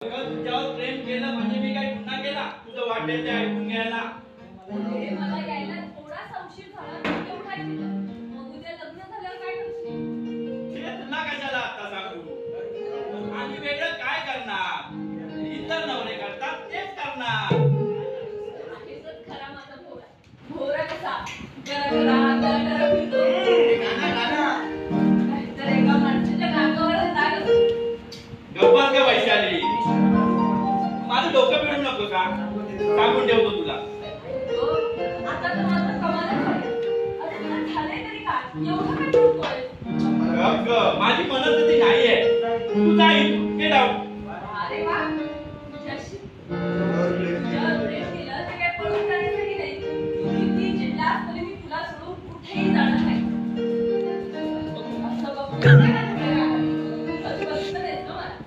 तुझ्यावर प्रेम केलं म्हणजे मी काय गुन्हा केला तुझं वाटेल ते ऐकून घ्यायला? मला यायला थोडासा उशीर झाला तेवढं काय केलं? मग उद्या लग्न झाल्यावर काय करशील? हे तुला कशाला आता सांगू? आम्ही वेगळं काय करणार? इतर नवरे करतात तेच करणार. आहेच खरा माझा भोरा. भोरा कसा गरा फिरतो तर एका माणसाच्या नाकावर दाग असतो. गप्पास का वैशाली? माझं डोकं पिळू नको का? सांगून ठेवतो तुला. आता तर माझं कमालच आहे. अरे तुला झालंय तरी काय? एवढं काय बोलतोय? माझी मनस्थिती नाहीये. तू जा इथून. Get out. अरे वा, तुझ्याशी तुझ्यावर प्रेम केलं तर काय पळून जाण्यासाठी नाही. तू किती चिडलास तरी मी तुला सोडून कुठेही जाणार नाही. असं बघ काय बसत नाहीस ना मला.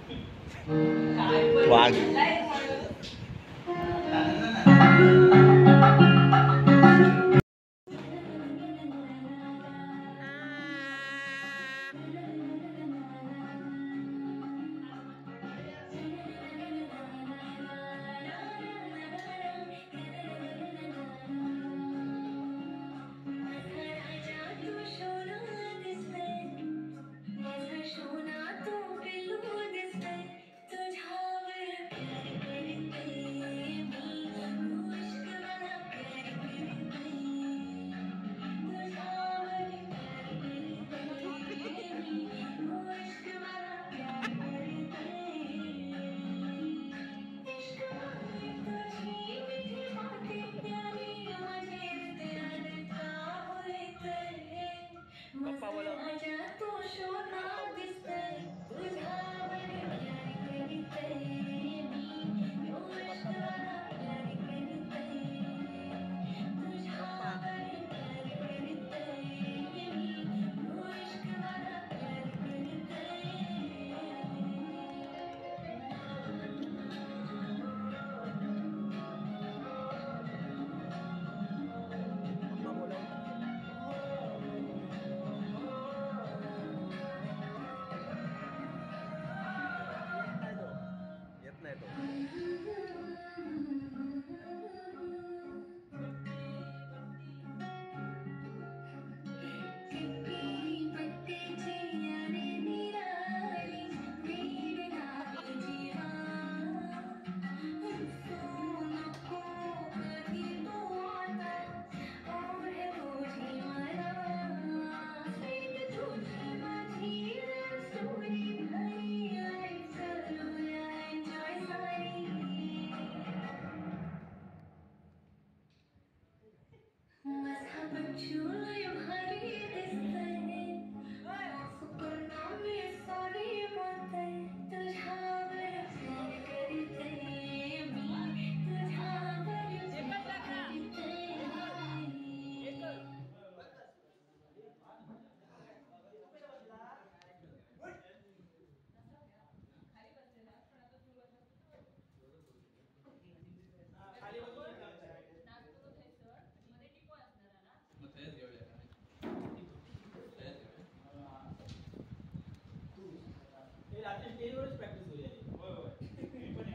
काय पण चिडलाय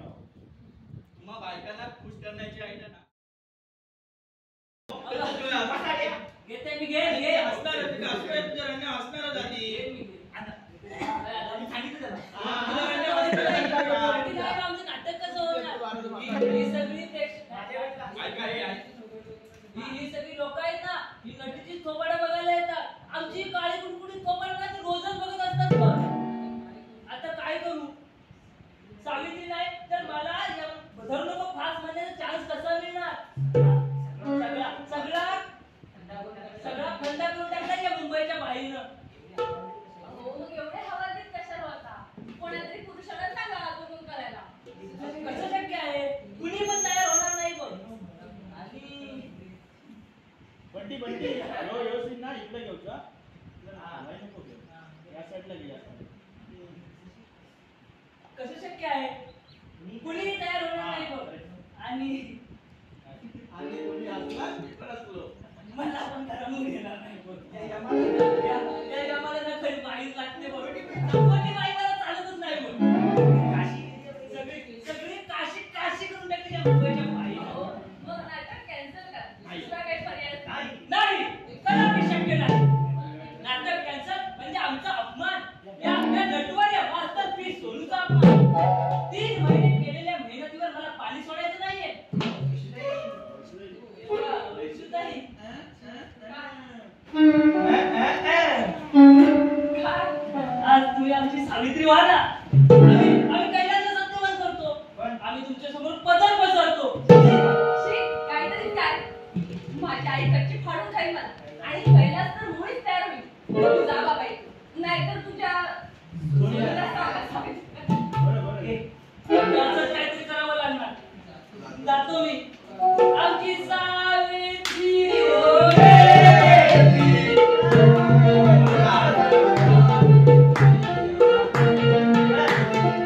तुम्हा बायकांना खुश करण्याची आयडिया ना. घेते मी घे असणारच आधी. सांगितलं नाटक कसं होणार? ही सगळी लोक आहेत ना, ही नटीची थोबाडं बघायला येतात. आमची काळी कुणकुणी थोबाड ना रोजच बघत असतात. आता काय करू? सावित्री नाही तर मला धरू नको फास म्हणण्याचा चान्स कसा मिळणार? सगळा फंडा करून टाकला या मुंबईच्या बाईनं. मग एवढे हवालदिल कशाला होता? कोणातरी पुरुषाला सांगा आगमन करायला. कसं शक्य आहे? कुणी पण तयार होणार नाही बघ. आणि बंटी व्यवस्थित ना इकडे घेऊचा या साईडला गेला. कसं शक्य आहे? कुणीही तयार होणार नाही बघ. आणि मला पण करमून घेणार नाही बघ. त्या जमाला ना खरी बाईच लागते बघ. कोणी बाई मला चालतच नाही बघ. सगळी मुंबईच्या पायी हो, मग नाटक कॅन्सल करा. दुसरा काही पर्याय नाही नाही कदापि शक्य नाही. नाटक कॅन्सल म्हणजे आमचा अपमान. या आपल्या नटवर या मास्टरपीस सोनूचा अपमान. 3 महिने केलेल्या मेहनतीवर मला पाणी सोडायचं नाहीये. वैशुताई, आज तुम्ही आमची सावित्री व्हा ना. आम्ही कैलासला सत्यवान करतो. आम्ही तुमच्या समोर पदर पसरतो. शी, काहीतरी काय माझी आई कच्ची फाडून खाईल मला आणि कैलास तर मुळीच तयार होईल. तू जा बाबा इथून. नाहीतर तुझ्या सोनीला सांगायचं. असंच काहीतरी करावं लागणार. जातो मी. आमची सावित्री हो गे.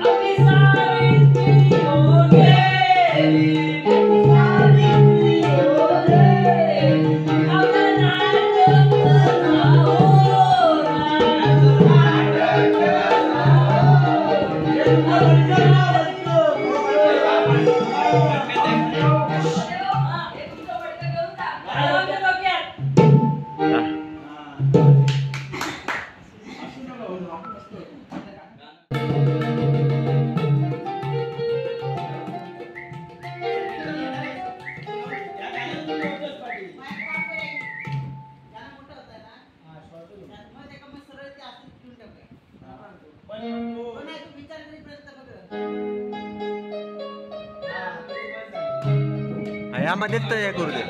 आमची सावित्री हो गे. सावित्री हो गे. आमचं नाटक यामध्येच तर हे करू दे.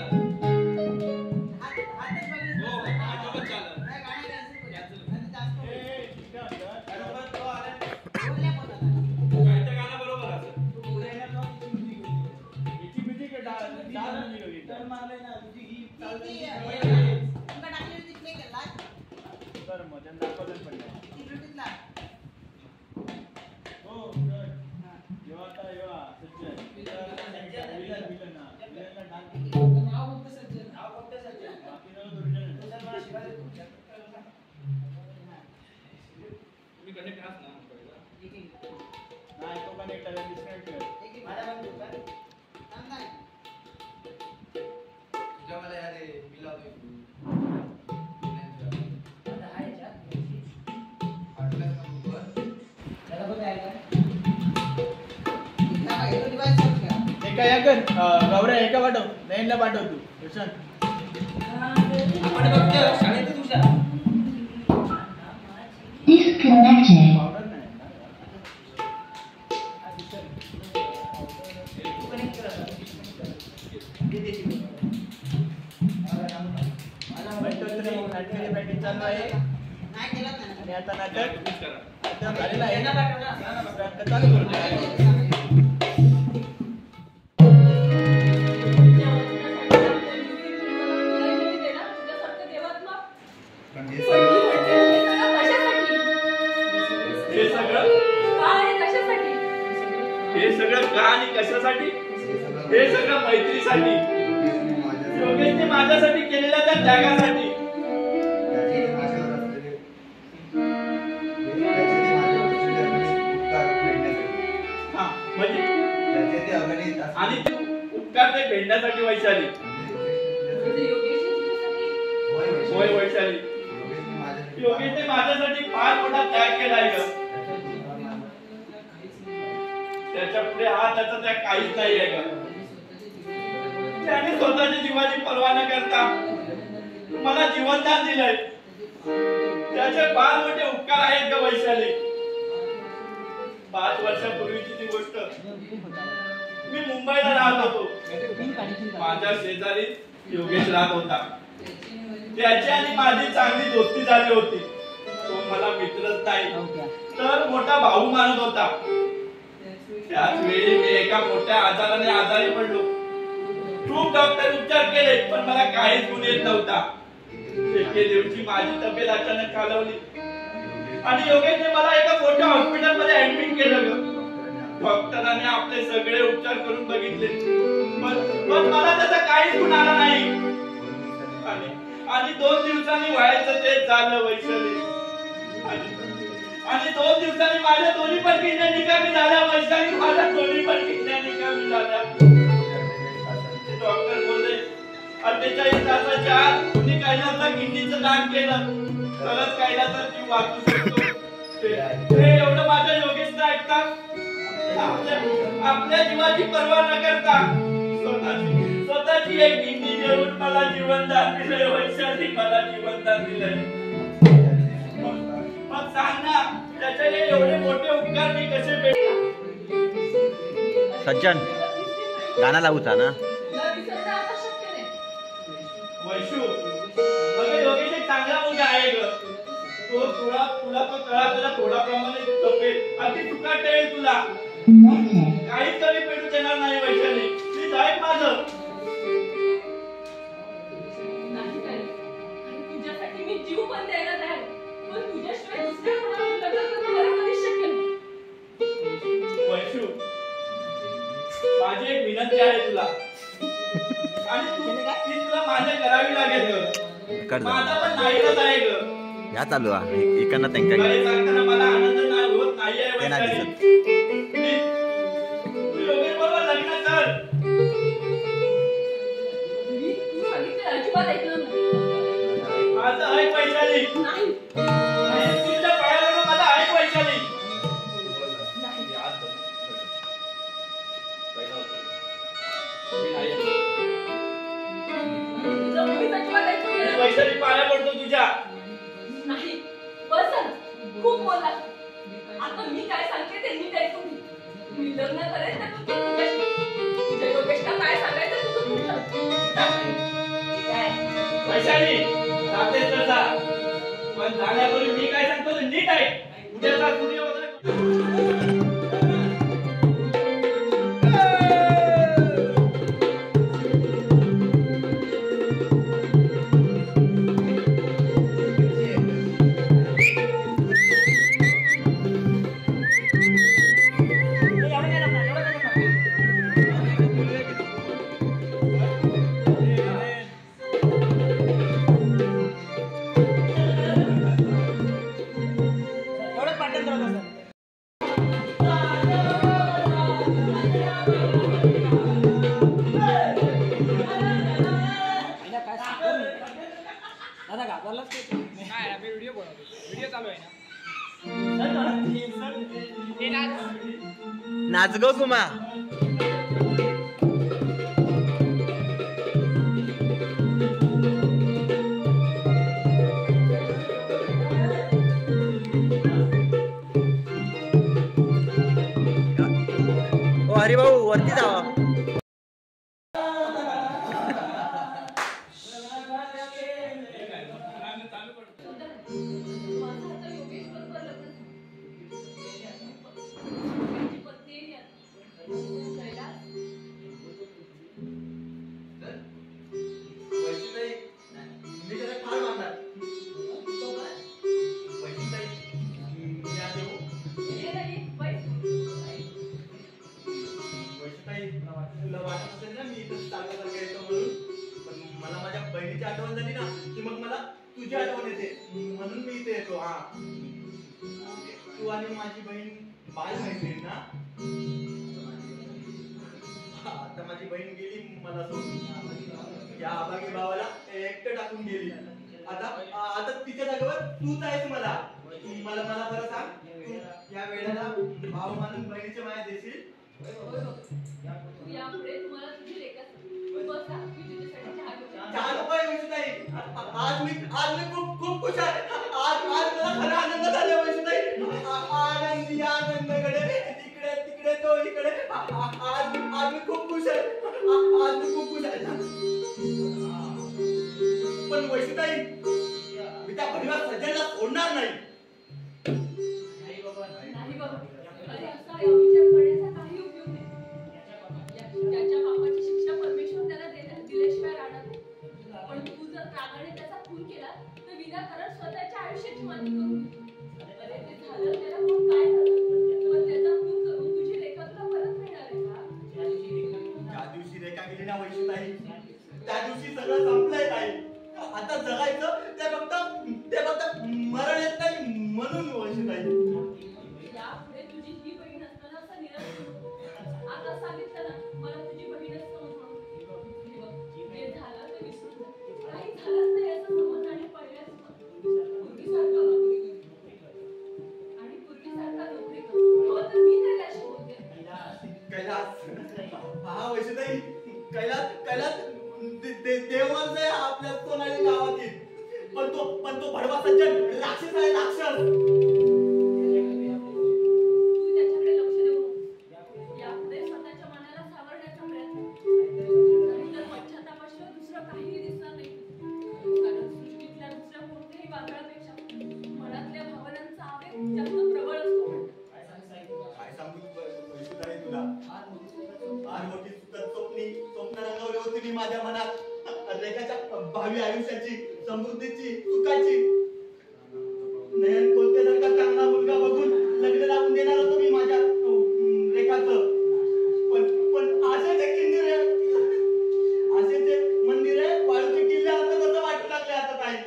गौऱ्या एका पाठव नयनला पाठव तू प्रशांत. प्रॅक्टिस चालू आहे आणि आता नाटक झालेलं आहे चालू करू. हे सगळं का आणि कशासाठी? हे सगळं मैत्रीसाठी. योगेशने माझ्यासाठी केलेल्या त्या त्यागासाठी. आणि उपकार ते भेटण्यासाठी वैशाली. होय वैशाली, योगेशने माझ्यासाठी फार मोठा त्याग केलाय ग. त्याच्या पुढे हा त्याचा त्याग काहीच नाही आहे का. त्याने स्वतःच्या जीवाची पर्वा न करता मला जीवनदान दिलंय. त्याचे फार मोठे उपकार आहेत ग वैशाली. 5 वर्षापूर्वीची ती गोष्ट. मी मुंबईला राहत होतो. माझ्या शेजारी योगेश राहत होता. त्याची आणि माझी चांगली दोस्ती झाली होती. तो मला मित्रच नाही तर मोठा भाऊ मानत होता. त्याच वेळी मी एका मोठ्या आजाराने आजारी पडलो. खूप डॉक्टर उपचार केले पण मला काहीच गुण येत नव्हता. एके दिवशी माझी तब्येत अचानक खालावली आणि योगेशने मला एका मोठ्या हॉस्पिटलमध्ये ऍडमिट केलं ग. डॉक्टरांनी आपले सगळे उपचार करून बघितले पण मला त्याचा काहीच गुण आला नाही. आणि 2 दिवसांनी व्हायचं तेच झालं वैशाली. आणि 2 दिवसांनी माझ्या दोन्ही पण किडन्या निकामी झाल्या वैशाली. माझ्या दोन्ही पण किडन्या निकामी झाल्या. 48 तासाच्या आत कुणी कैलासला किडनीचं दान केलं तरच कैलासचा जीव वाचू शकतो. हे एवढं माझ्या योगेशचं ऐकतात. आपल्या जीवाची पर्वा न करता स्वतःची एक किडनी देऊन मला जीवनदान दिलंय. वैशाली मला जीवनदान दिलंय. मग सांग ना त्याचे एवढे मोठे उपकार मी कसे फेडू? सज्जन गाणं लावूचा ना वैशू अगं योगेश एक चांगला मुलगा आहे ग. तो तुला तो तळा थोडा प्रमाणे जपेल अगदी तुका ठेवेल तुला. काहीच कमी पेटू देणार नाही वैशाली. प्लीज ऐक माझं. तुझ्यासाठी मी जीव पण द्यायला तयार, पण तुझ्याशिवाय दुसऱ्या कोणाला लग्न करणं मला कधीच शक्य नाही. वैशू माझी एक विनंती आहे तुला आणि ती तुला माझ्या करावी लागेल ग. माझा पण नाहीलाच आहे ग. या चालू आहे एकांना त्यांना तुला सांगताना मला आनंद नाही होत नाही आहे वैशाली. प्लीज तू योगेश बरोबर लग्न कर. तू सांगितलं अजिबात ऐकलं नाही. माझं ऐक वैशाली. नाही तुझ्या पायाला माझा ऐक वैशाली. वैशाली पाया पडतो तुझ्या. नाही बस खूप बोलला. आता मी काय सांगते ते नीट ऐकून घे. मी लग्न करेन तर तू तुझ्या योगेशला काय सांगायचं तुझं तू ठरव. वैशाली जातेस तर जा, पण जाण्यापूर्वी मी काय सांगतो ते नीट ऐक. उद्याचा सूर्योदय नाच गो कुमा. ओ हरी भाऊ वरती जावा. तुला वाटत असेल ना मी इथं चालण्यासारखं येतो म्हणून, पण मला माझ्या बहिणीची आठवण झाली ना की मग मला तुझी आठवण येते, म्हणून मी इथे येतो. हा तू आणि माझी बहीण बाल मैत्रीण ना. आता माझी बहीण गेली मला सोडून. या अभागी भावाला एकटं टाकून गेली. आता तिच्या जागेवर तूच आहेस. मला मला बरं सांग, तू या वेळेला भाऊ मानून बहिणीची माया देशील? यापुढे तुम्हाला तुझी लेखा बस मी तुझ्यासाठी चहा नको आहे वैशुताई. आज मी खूप खुश आहे. आज मला खरा आनंद झाला वैशुताई. आनंदी आनंदकडे तिकडे तो इकडे. आज मी खूप खुश आहे. आज मी खूप खुश आहे. पण वैशुताई मी त्या भडीवार सज्जनला सोडणार नाही. नाही बाबा अरे असा विचार करण्याचा काही उपयोग नाही. त्याच्या बापाची शिक्षा परमेश्वर त्याला दिल्याशिवाय राहणार नाही. पण तू जर रागाने त्याचा खून केला तर विनाकारण स्वतःच्या आयुष्याची माती करून अरे ते झालं त्याला कोण काय झालं, पण त्याचा खून करून तुझी रेखा तुला परत मिळणार आहे का? ज्या दिवशी रेखा गेली ना वैशुताई, त्या दिवशी सगळं संपलंय ताई. आता जगायचं ते फक्त मरण येत नाही. कैलास देवच आहे आपल्या सोनाली गावातील, पण तो भडवा सज्जन राक्षस आहे, राक्षस. तू त्याच्याकडे लक्ष देऊ नको. यापुढे स्वतःच्या मनाला सावरण्याचा प्रयत्न. नाहीतर पश्चातापाशिवाय दुसरं काहीही दिसणार नाही. कारण सृष्टीतल्या दुसऱ्या कोणत्याही वादळापेक्षा मनातल्या भावनांचा आवेग जास्त प्रबळ असतो म्हणतात. काय सांगू वैशुताई तुला, फार मोठी स्वप्न रंगवली होती मी माझ्या मनात. रेखाच्या भावी आयुष्याची, समृद्धीची, सुखाची. नयन कोणते जर का चांगला मुलगा बघून लग्न लावून देणार होतो मी माझ्या रेखाचं. पण असे जे किल्ले, असे जे मंदिर आहे, वाळूचे किल्ले आता कसं वाटू लागले आता ताई.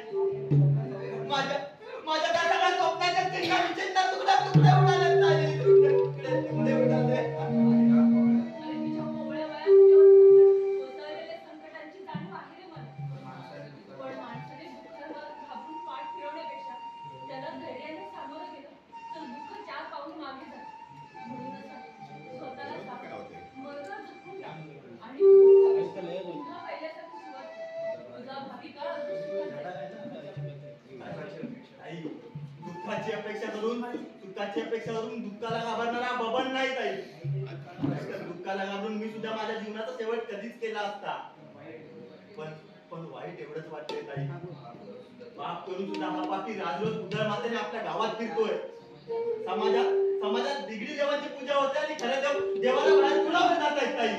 माझ्या त्या सगळ्या स्वप्नाच्या चिंता तुकडा तुकडे उडाले ताई, तुकडे उडाले. अरे तिच्या कोवळ्या वयात तुझ्यावर कोसळलेल्या संकटांची जाणीव आहे रे मला. पण माणसाने दुःखाला घाबरून पाठ फिरवण्यापेक्षा त्याला धैर्याने सामोरं गेलं तर दुःख 4 पाऊल मागे जातं. म्हणूनच आहे, स्वतःला सावध, मर्म झोपून टाक आणि पुन्हा पहिल्यासारखी सुरुवात कर. तुझा भावी काळ अजून सुखाचा आहे. आई, दुःखाची अपेक्षा करून, सुखाची अपेक्षा करून दुःखाला घाबरणारा बबन नाही ताई. दुःखाला घाबरून मी सुद्धा माझ्या जीवनाचा शेवट कधीच केला असता. पण वाईट एवढंच वाटतंय ताई, पाप करून सुद्धा हा पापी राजरोज उदळ मातेने आपल्या गावात फिरतोय. समाजात दिगडी देवाची पूजा होते आणि खऱ्या देवाला बाहेर तुलावले जात आहेत ताई.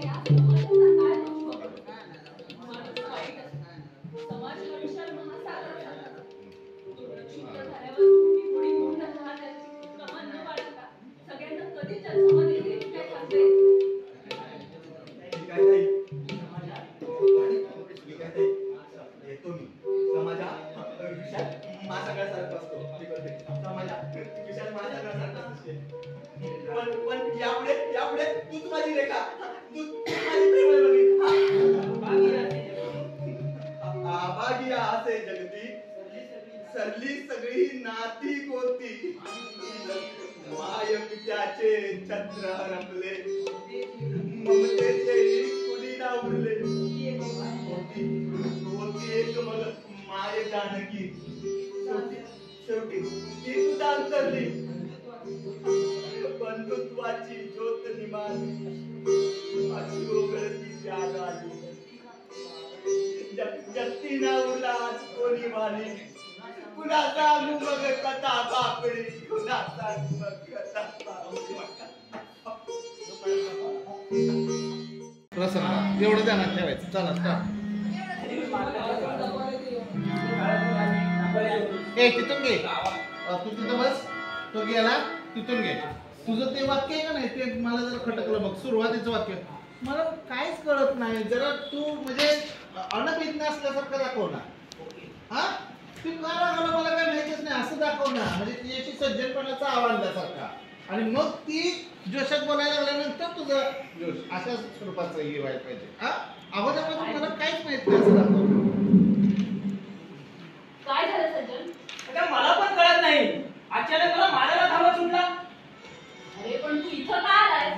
या समाजाचा काय दोष बघतो? माणूस वाईट असतो. समाज हा विशाल महासागर असतो. तो प्रक्षुब्ध झाल्यावर छोटी मोठी मोठं लहान त्याची प्रमाण न बाळगता सगळ्यांना कधी जन्मामध्ये येईल काय सांगता येत नाही. ठीक आहे ताई, ठीक आहे ताई, येतो मी. समाजात विशाल महासागरासारखा असतो. समाजात विशाल महासागरासारखा असते. पण यापुढे तूच माझी रेखा, तूच माझी प्रेमळ बघी. आभागिया असे जगती, सरली सगळी नाती गोती. माय पित्याचे छत्र हरपले, ममतेचे कुणी ना उरले. होती एक मग माय जानकी, शेवटी ती सुद्धा अंतरली. बंधुत्वाची ज्योत निमाली, अशी ओघळती त्याग आली. जगती ना उरला कोणी वाली. कुणा सांगू मग कथा बापडी, कुणा सांगू मग कथा बापडी. प्रसन्न एवढं ध्यानात ठेवायचं. चला ए तिथून घे, तू तिथं बस. तो गेला तिथून घे. तुझं ते वाक्य आहे का नाही, ते मला जरा खटकलं बघ. सुरुवातीचं वाक्य मला काहीच कळत नाही. जरा तू म्हणजे अनभिज्ञ असल्यासारखं दाखव ना. हा तू का रागवला मला काय माहितीच नाही असं दाखव ना. म्हणजे तिच्याशी सज्जनपणाचा आव्हान द्यासारखा. आणि मग ती जोशात बोलायला लागल्यानंतर तुझं जोश अशा स्वरूपाचं हे व्हायला पाहिजे. हा अगोदरपासून मला काहीच माहित नाही असं दाखव. काय झालं सज्जन? आता मला पण कळत नाही. अचानक मला मारायला धावा सुटला. अरे पण तू इथं का आलाय?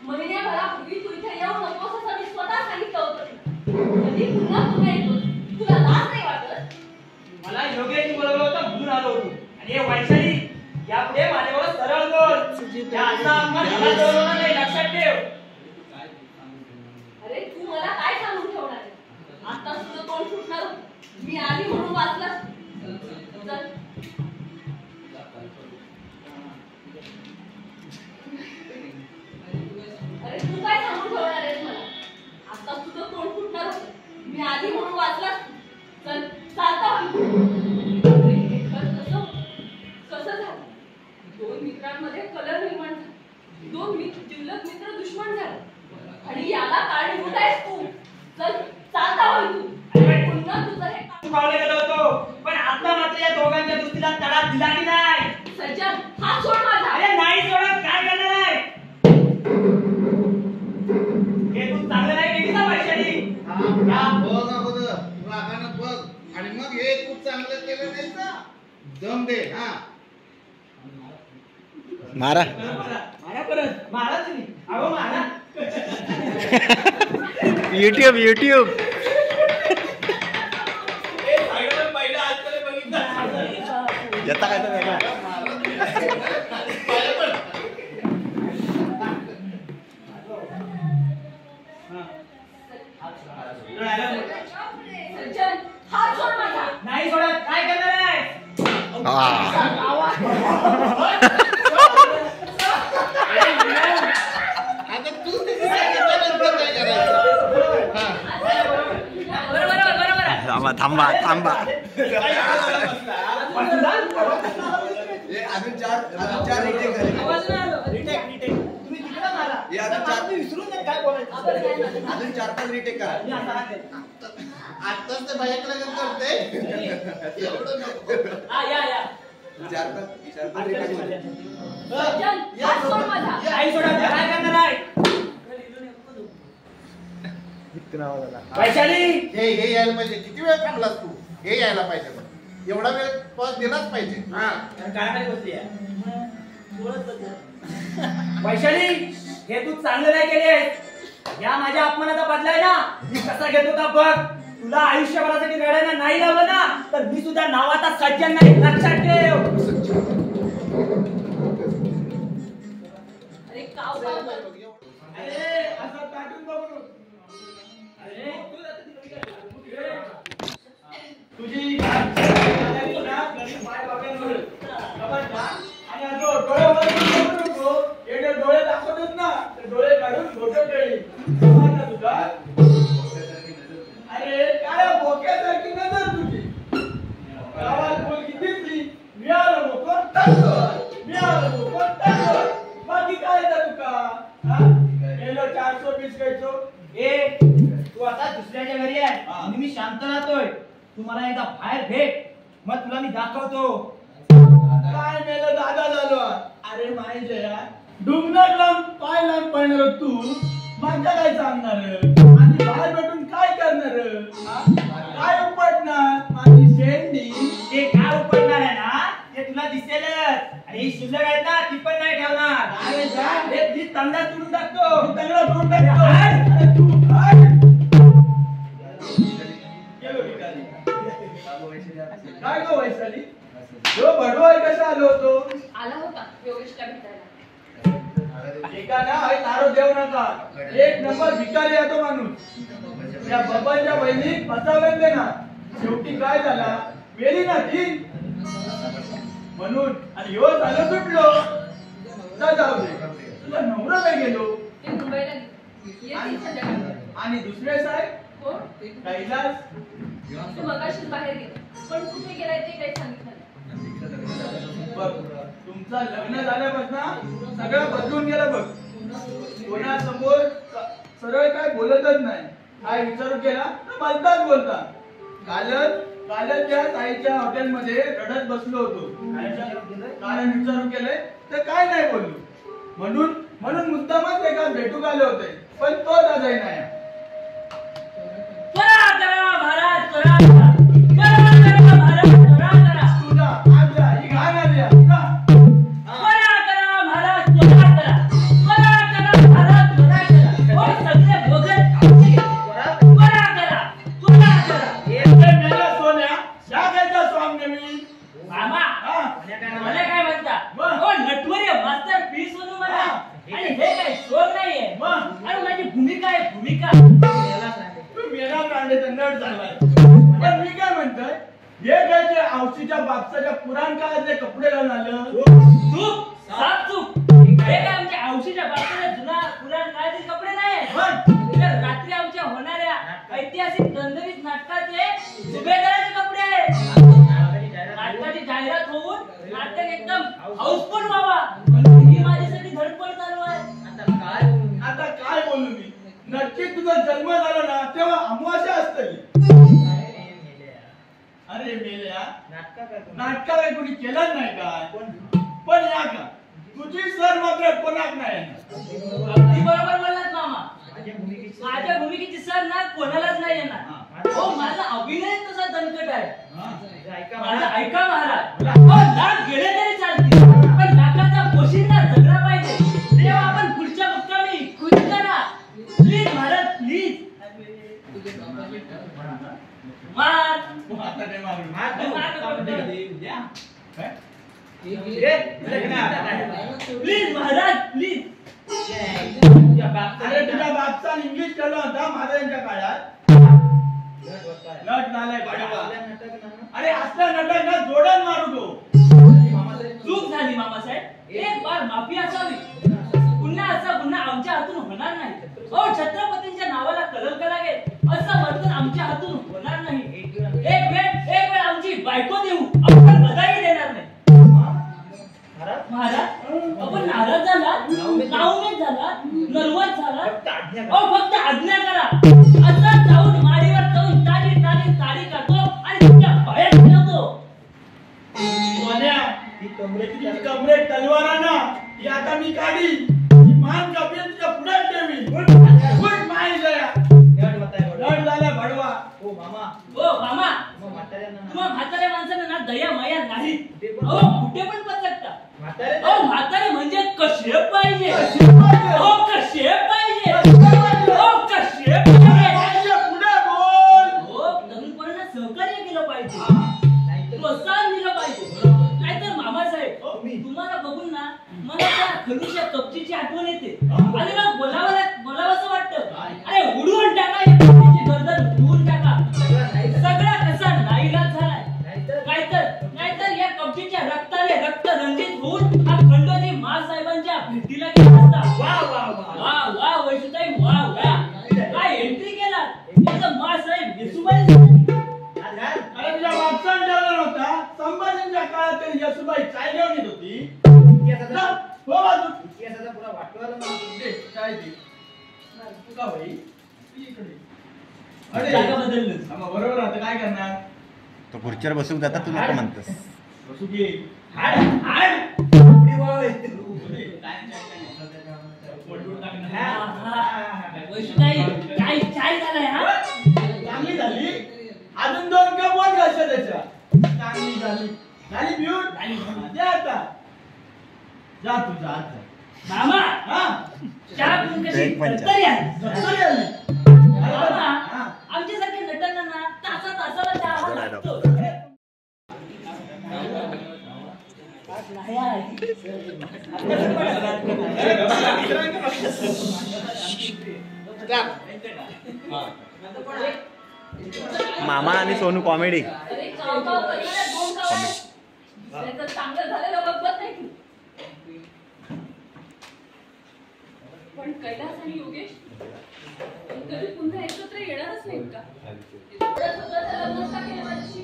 महिन्याभरापूर्वी तू इथे येऊ नकोस असं मी स्वतः सांगितलं होतं. कधी पुन्हा येतोस? तुला लाज नाही वाटत? मला योगेशने बोलवलं होतं म्हणून आलो होतो. आणि हे वैशाली यापुढे माझ्यावर सरळ बोल. या असा अपमान मला बोलवला नाही, लक्षात ठेव. अरे तू मला काय सांगून ठेवणार आहे? आता तुझं तोंड फुटणार होतं. मी आली म्हणून वाचलास. चल. अरे तू काय सांगून ठेवणार आहेस मला? आता तुझं तोंड फुटणार होतं. मी आली म्हणून वाचलास. चल चालता अरे हे घर कसं झालं? 2 मित्रांमध्ये कलह निर्माण झाला. 2 जिवलग मित्र दुश्मन झाले. आणि याला कारणीभूत आहेस तू. चल चालता होय तू. पुन्हा तुझं हे पावले गेलो होतो. पण आता मात्र या दोघांच्या दृष्टीला तडा दिला की नाही? सज्जन हात सोड माझा. अरे नाही सोडत. काय करणार आहे? हे तू चांगलं नाही केली ना वैशाली? बघ अगोदर रागानं बघ आणि मग हे खूप चांगलं केलं नाही का दम दे. हा मारा मारा परत. माराच नाही. अहो मारा. युट्यूब युट्यूब हे सगळं पहिलं आजकाल बघितलं येता काय तर वेगळा सज्जन, हात सोड माझा. नाही सोडत, काय करणार आहे? आता तू तिथे सांगितल्यानंतर काय करायचं हा बरोबर आहे. थांबा थांबा थांबा अजून चार रिटेक झाले. आवाज नाही आलो. तुम्ही तिकडे मारा. विसरून काय बोलायचं अजून 4-5 रिटेक करा. आत्ताच ते बाहेर लग्न करते एवढं नको. हा, या. 4-5 रिटेक झाले. सज्जन, हात सोड माझा. नाही सोडत, काय करणार आहे? वैशाली हे यायला पाहिजे. किती वेळ थांबलास तू? हे यायला पाहिजे पण. एवढा वेळ पॉज दिलाच पाहिजे. काय बसली वैशाली, हे तू चांगलं नाही केले. या माझ्या अपमानाचा बदला आहे ना, मी कसा घेत होता बघ. तुला आयुष्यभरासाठी रडायला नाही लावलं ना, तर मी तुझ्या नावाचा सज्जन नाही, लक्षात ठेव. अरे काव काव कर. तुझी डोळे दाखवतच ना, डोळे काढून फोटो केली तुझा. अरे काय बोक्यासारखी नजर तुझी. गावात मुलगी दिसली, मिळालं मोकळ टाकलं, मिळालं मोकळ टाकलं. बाकी काय येतं तुका? गेलो 420 घ्यायचो. तू आता दुसऱ्याच्या घरी आहे आणि मी शांत राहतोय. तू मला एकदा बाहेर भेट, मग तुला मी दाखवतो. काय मेलं दादा झालो. अरे माही जया, डुंगनात लांब पाय लांब पडणार तू माझ्या काय सांगणार आणि बाहेर भेटून काय करणार? काय उपटणार माझी शेंडी? ते काय उपडणार आहे ना, ते तुला दिसेलच. आणि ही शिल्लक आहेत ना, ती पण नाही ठेवणार. अरे जा, हे ती तंगडा तुडून टाकतो. मी तगडा तोंड टाकतो. अरे तू काय? गेलो भिकारी. काय गो वैशाली, जो भडवा कसा आलो होतो? आला होता योगेशला भेटायला. एका ना तारो देऊ नका. एक नंबर भिकारी आहे तो माणूस. या बाबांच्या बहिणी फसवले ना, शेवटी काय झाला, वेली ना ती म्हणून. आणि ह्यो झालं सुटलो. जा जाऊ दे, तुझा नवरा काय गेलो. ते मुंबईला येतील संध्याकाळी. आणि दुसरे साहेब कोण? कैलास तू मगाशीच बाहेर गेला, पण कुठे गेलाय ते काही सांगितलं नाही. बघ, तुमचं लग्न झाल्यापासून सगळं बदलून गेलं बघ. कोणासमोर सरळ काय बोलतच नाही. काय विचारू केला तर बोलताच बोलता. कालच त्या ताईच्या हॉटेलमध्ये रडत बसलो होतो. कारण विचारू केलंय तर काय नाही बोललो. म्हणून मुद्दामच एका भेटू आले होते, पण तो दादाही नाही. तुझा आजा ही घाण आली आहे. जा. सोन्या शाखेचा स्वामी मी. मामा, हा. मला काय म्हणता? हो, नटवरे मास्टर पीस म्हणून मला. आणि हे काय शोध नाहीये. मग? आणि माझी भूमिका आहे, भूमिका. तू मेला प्राण्याचा नट झालाय. पण मी काय म्हणतोय, हे काय ते औषधीच्या बापसाच्या पुराण काळातले कपडे घालून आलं. चूक, साफ चूक. हे काय आमच्या औषधीच्या बाबतीत जुना पुराण काळातील कपडे नाही. तर रात्री आमच्या होणाऱ्या ऐतिहासिक दंडवीत नाटकाचे सुभेदाराचे कपडे आहेत. नाटकाची जाहिरात होऊन नाटक एकदम हाऊसफुल व्हावा म्हणून ही माझ्यासाठी धडपड चालू आहे. आता काय बोलू मी. नक्की तुझा जन्म झाला ना तेव्हा अमावास्या असतली. अरे मेल्या, नाटका काय कोणी केलंच नाही काय. पण या का तुझी सर मात्र कोणाक नाही. अगदी बरोबर बोललात मामा. माझ्या भूमिकेची सर ना कोणालाच नाही येणार. हो, माझा अभिनय तसा दणकट आहे. माझं ऐका महाराज. हो, नाक गेले तरी चालतील, पण नाकाचा पोशिंदा जगला पाहिजे. तेव्हा आपण पुढच्या मुक्कामी खुश करा. Please Maharaj, please. मार आता काय मारू? Please Maharaj please. अरे तुझ्या बापचा इंग्लिश केला होता महाराजांच्या काळात. नट झालाय बडवा. अरे असला नटक ना जोडण मारू तो. चूक झाली मामासाहेब, एक बार माफी असावी. पुन्हा असा गुन्हा आमच्या हातून होणार नाही. छत्रपतींच्या नावाला कलंक लागेल असं वर्तन आमच्या हातून होणार नाही. एक वेळ आमची बायको देऊ, आपण बधाई देणार नाही. महाराज आपण नाराज झाला, नाउमेद झाला, नर्वस झाला, फक्त आज्ञा करा. आता जाऊन माडीवर जाऊन ताली ताली ताली काढतो आणि तुमच्या पायात ठेवतो. ही कमरेत तलवार आहे ना, ती आता मी काढी. ही मान कापी तुझ्या पुढे ठेवी. गुड माय जया. नट झाला बडवा. हो मामा, तुम्हा म्हाताऱ्या माणसांना ना दया माया नाही. कुठे पण पचकता. म्हातारे म्हणजे कसे पाहिजे. कसे पाहिजे. कसे पाहिजे. पुढे बोल. तरुणपणाला सहकार्य केलं पाहिजे, प्रोत्साहन दिलं पाहिजे. नाहीतर मामासाहेब तुम्हाला बघून ना मला त्या खलूच्या कपचीची आठवण येते आणि मग बोलावंसं वाटतं. अरे उडवून टाका या कपचीची गर्दन, उडवून टाका. सगळा कसा नाईलाज झालाय. नाहीतर या कपचीच्या रक्ताने रक्त रंजित होऊन हा खंडोजी महासाहेबांच्या भेटीला गेला असता. वा वैशुताई वा. काय एंट्री केला एकदम महासाहेब येसुबाई. अरे तुझ्या बापचा ठेवला नव्हता. संभाजींच्या काळात तरी येसुबाई चाय घेऊन येत होती. हो बाजू. काय ती? तू का बाई? इकडे. अरे जागा बदललं. बरोबर आता काय करणार? तो खुर्चीवर बसून जाता तू नको म्हणतोस. बसू घे. हाड. वैशुताई काय चाय झालाय हा. चांगली झाली. अजून 2 कप वर घालशा त्याच्या. चांगली झाली. पिऊन जा आता. जा तू जा. मामा हा चहा पिऊन कशी एक पण चहा. तरतरी आली. सत्तरी आली. मामा आमच्यासारखे नटांना ना तासाला चहा लागतो. मामा आणि सोनू कॉमेडी. अरे काव करणाऱ्या 2 काव. नाहीतर चांगलं झालेलं बघत नाही की. पण कैलास आणि योगेश कधी पुन्हा एकत्र येणारच नाहीत का? एवढं स्वतःचं लग्न का केलं माझ्याशी?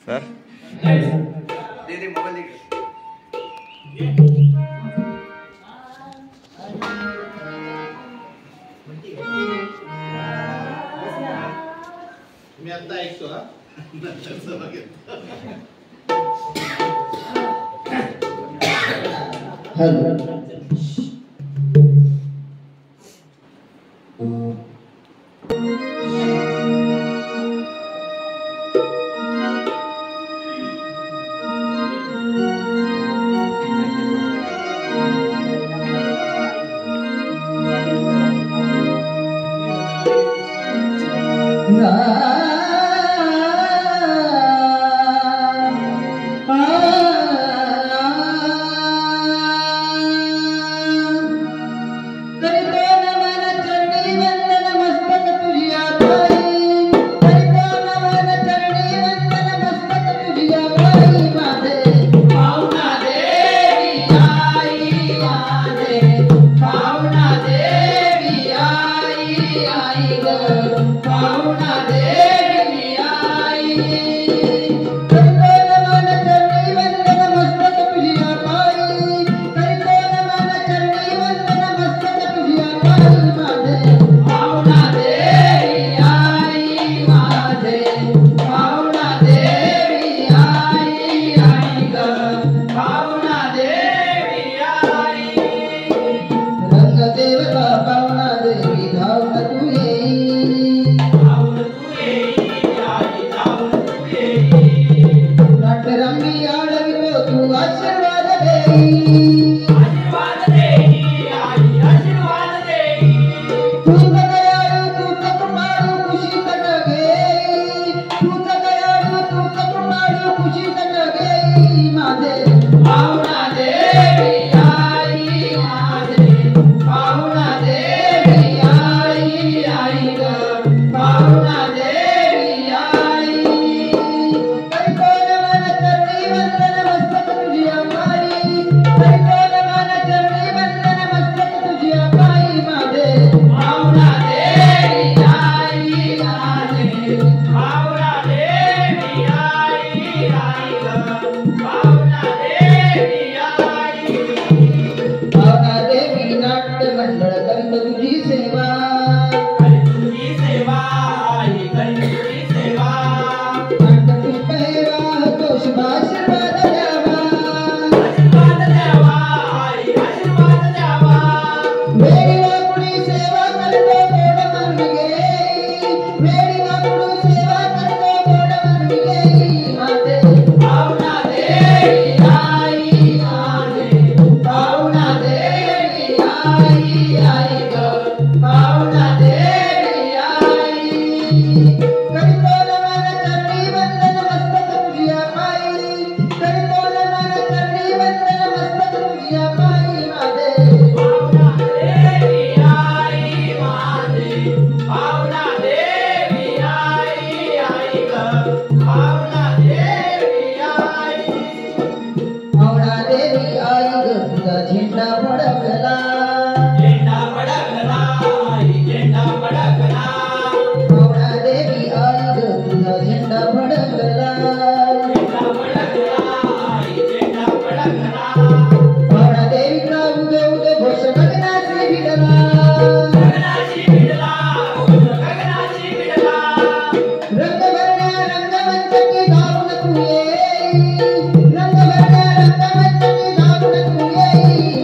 सर दे मोबाईल दे. मी आता ऐकतो हा. पाहुणा करतो तुझी सेवा आणि तुझी सेवा आई करी तुझी सेवा अंत पुष्पहेवा तो शुभाशीर्वाद द्यावा आशीर्वाद द्यावा आई आशीर्वाद द्यावा वेळी वाकुडी सेवा करतो गोड मानवी गे वेळी वाकुडी सेवा करतो गोड मानवी गे माते पाहुणा देवी आई माझे पाहुणा देवी आई आई ग पाहुणा देवी आई करितो नमन चरणी वंदन मस्तक तुझ्या पायी करितो नमन चरणी वंदन मस्तक तुझ्या पायी माझे पाहुणा देवी आई माझे पाहुणा देवी आई आई ग पाहुणा देवी आई पाहुणा देवी आई ग तुझा झेंडा फडकला झेंडा फडकला आई झेंडा फडकला पाहुणा देवी आई ग तुझा झेंडा फडकला झेंडा फडकला आई झेंडा फडकला पाहुणा देवीचा उदो उदो घोष गगनाची भिडला गगनाची भिडला गगनाची भिडला रंग भरण्या रंगमंचकी धावून तू ये रंग भरण्या रंगमंचकी धावून तू ये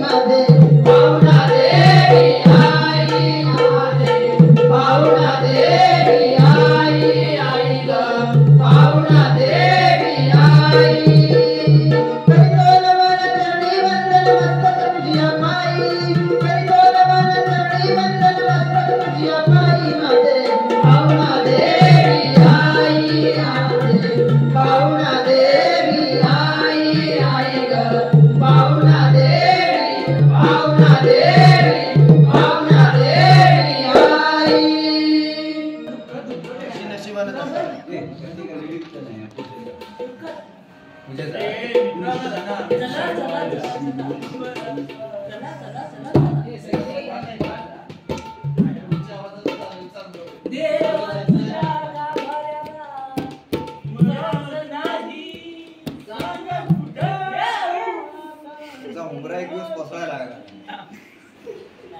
माझे पाहुणा देवी आई माझे पाहुणा देवी आई आई ग पाहुणा देवी आई करितो नमन चरणी वंदन मस्तक तुझ्या पायी करितो नमन चरणी वंदन मस्तक तुझ्या पायी माझे पाहुणा देवी आई माझे पाहुणा देवी आई आई ग पाहुणा देवी पाहुणा देवी आई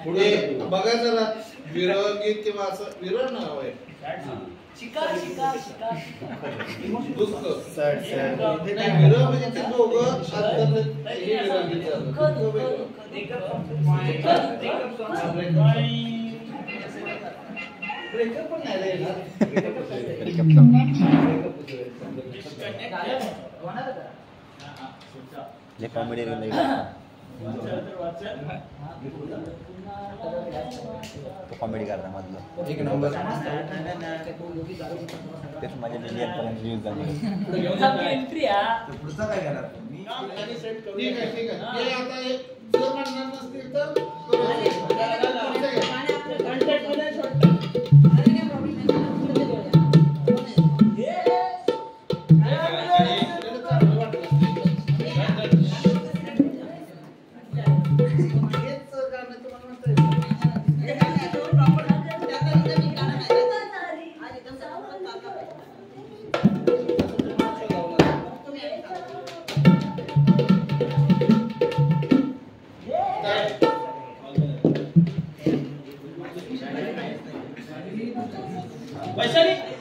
पुढे बघा जरा विरह गीत किंवा असं विरह नाव आहे शिका शिका शिका दुःख नाही विरह म्हणजे ते दोघं आंतरलेत. हे विरह गीत झालं. दुःख वेगळं. ब्रेकअप पण नाही रे ना. जे कॉमेडी तो कॉमेडी करता मधलं एक नंबर तेच माझ्या मिलियन पर्यंत व्ह्यूज झाले एंट्री हा पुढचा काय करणार तुम्ही ठीक आहे ठीक आहे हे आता एक जर म्हणणार नसतील तर वैशाली